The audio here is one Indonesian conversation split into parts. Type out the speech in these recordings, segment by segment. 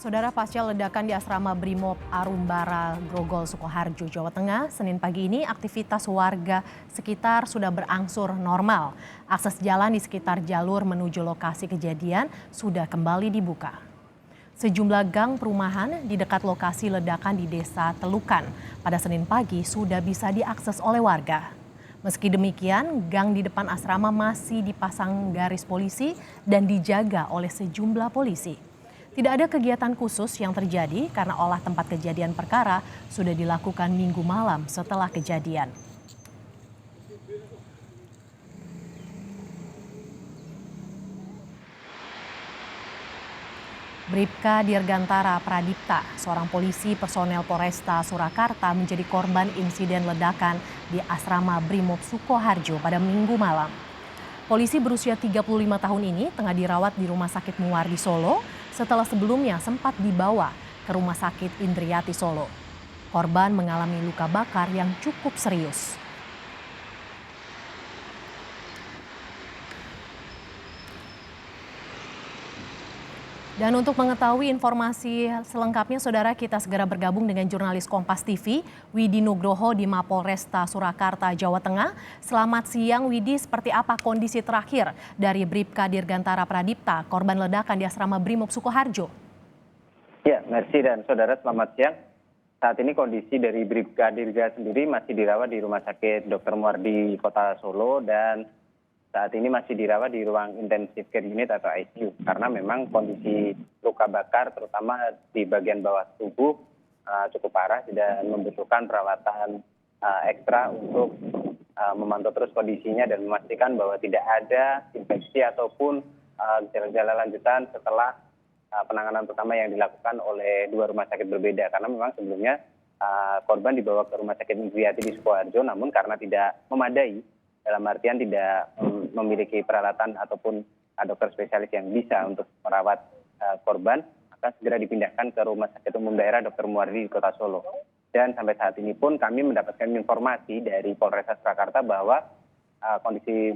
Saudara, pasca ledakan di asrama Brimob Arumbara, Grogol, Sukoharjo, Jawa Tengah, Senin pagi ini aktivitas warga sekitar sudah berangsur normal. Akses jalan di sekitar jalur menuju lokasi kejadian sudah kembali dibuka. Sejumlah gang perumahan di dekat lokasi ledakan di Desa Telukan pada Senin pagi sudah bisa diakses oleh warga. Meski demikian, gang di depan asrama masih dipasang garis polisi dan dijaga oleh sejumlah polisi. Tidak ada kegiatan khusus yang terjadi karena olah tempat kejadian perkara sudah dilakukan Minggu malam setelah kejadian. Bribka Dirgantara Pradipta, seorang polisi personel Polresta Surakarta menjadi korban insiden ledakan di asrama Brimob Sukoharjo pada Minggu malam. Polisi berusia 35 tahun ini tengah dirawat di Rumah Sakit Muwardi Solo setelah sebelumnya sempat dibawa ke Rumah Sakit Indriati Solo. Korban mengalami luka bakar yang cukup serius. Dan untuk mengetahui informasi selengkapnya, saudara, kita segera bergabung dengan jurnalis Kompas TV, Widi Nugroho di Mapolresta Surakarta, Jawa Tengah. Selamat siang, Widi. Seperti apa kondisi terakhir dari Bribka Dirgantara Pradipta, korban ledakan di asrama Brimob Sukoharjo? Ya, Mercy dan saudara, selamat siang. Saat ini kondisi dari Bribka Dirga sendiri masih dirawat di Rumah Sakit Dr. Muardi Kota Solo dan saat ini masih dirawat di ruang intensive care unit atau ICU karena memang kondisi luka bakar terutama di bagian bawah tubuh cukup parah dan membutuhkan perawatan ekstra untuk memantau terus kondisinya dan memastikan bahwa tidak ada infeksi ataupun gejala lanjutan setelah penanganan pertama yang dilakukan oleh dua rumah sakit berbeda karena memang sebelumnya korban dibawa ke Rumah Sakit Indriati di Sukoharjo namun karena tidak memadai dalam artian tidak memiliki peralatan ataupun dokter spesialis yang bisa untuk merawat korban, maka segera dipindahkan ke Rumah Sakit Umum Daerah Dr. Muardi di Kota Solo. Dan sampai saat ini pun kami mendapatkan informasi dari Polresta Surakarta bahwa kondisi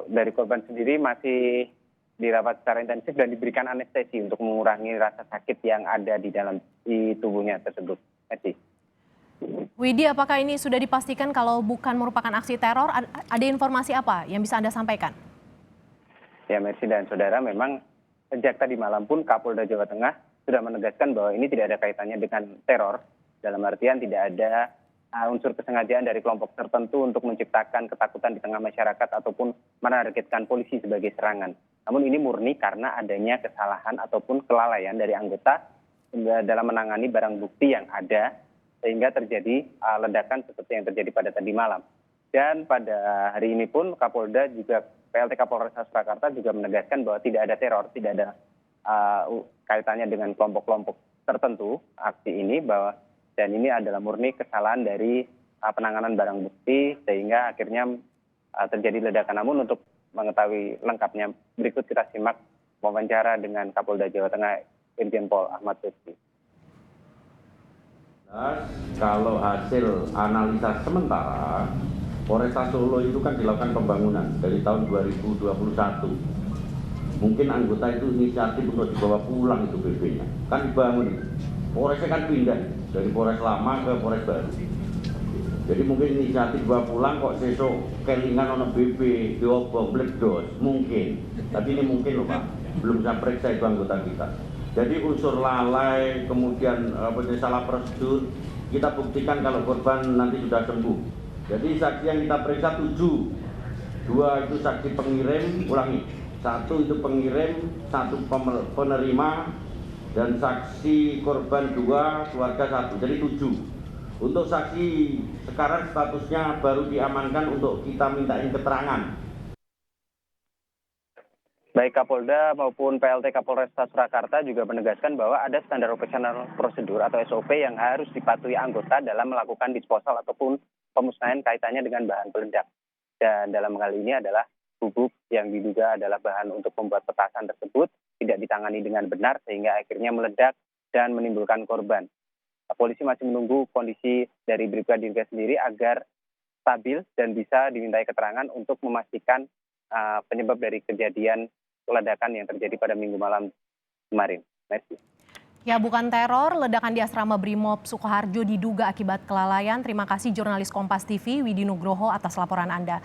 dari korban sendiri masih dirawat secara intensif dan diberikan anestesi untuk mengurangi rasa sakit yang ada di tubuhnya tersebut. Merci. Widi, apakah ini sudah dipastikan kalau bukan merupakan aksi teror? Ada informasi apa yang bisa Anda sampaikan? Ya, Mercy dan saudara, memang sejak tadi malam pun Kapolda Jawa Tengah sudah menegaskan bahwa ini tidak ada kaitannya dengan teror. Dalam artian tidak ada unsur kesengajaan dari kelompok tertentu untuk menciptakan ketakutan di tengah masyarakat ataupun menargetkan polisi sebagai serangan. Namun ini murni karena adanya kesalahan ataupun kelalaian dari anggota dalam menangani barang bukti yang ada sehingga terjadi ledakan seperti yang terjadi pada tadi malam. Dan pada hari ini pun Kapolda juga PLT Kapolresta Surakarta juga menegaskan bahwa tidak ada teror, tidak ada kaitannya dengan kelompok-kelompok tertentu aksi ini dan ini adalah murni kesalahan dari penanganan barang bukti sehingga akhirnya terjadi ledakan. Namun untuk mengetahui lengkapnya berikut kita simak wawancara dengan Kapolda Jawa Tengah Irjen Pol Ahmad Lutfi. Kalau hasil analisa sementara, Polresta Solo itu kan dilakukan pembangunan dari tahun 2021. Mungkin anggota itu inisiatif untuk dibawa pulang itu BB-nya. Kan dibangun itu. Polresnya kan pindah dari Polres lama ke Polres baru. Jadi mungkin inisiatif dibawa pulang kok sesuk kelingan ono BB, diobong, meledos, mungkin. Tapi ini mungkin loh Pak, belum saya periksa itu anggota kita. Jadi unsur lalai, kemudian salah prosedur, kita buktikan kalau korban nanti sudah sembuh. Jadi saksi yang kita periksa 7, 2 itu saksi pengirim, ulangi, 1 itu pengirim, 1 penerima, dan saksi korban 2, keluarga 1, jadi 7. Untuk saksi sekarang statusnya baru diamankan untuk kita mintain keterangan. Baik Kapolda maupun PLT Kapolresta Surakarta juga menegaskan bahwa ada standar operasional prosedur atau SOP yang harus dipatuhi anggota dalam melakukan disposal ataupun pemusnahan kaitannya dengan bahan peledak. Dan dalam hal ini adalah bubuk yang diduga adalah bahan untuk membuat petasan tersebut tidak ditangani dengan benar sehingga akhirnya meledak dan menimbulkan korban. Polisi masih menunggu kondisi dari Bribka Dirga sendiri agar stabil dan bisa dimintai keterangan untuk memastikan penyebab dari kejadian ledakan yang terjadi pada Minggu malam kemarin. Mercy. Ya, bukan teror, ledakan di asrama Brimob Sukoharjo diduga akibat kelalaian. Terima kasih jurnalis Kompas TV Widi Nugroho atas laporan Anda.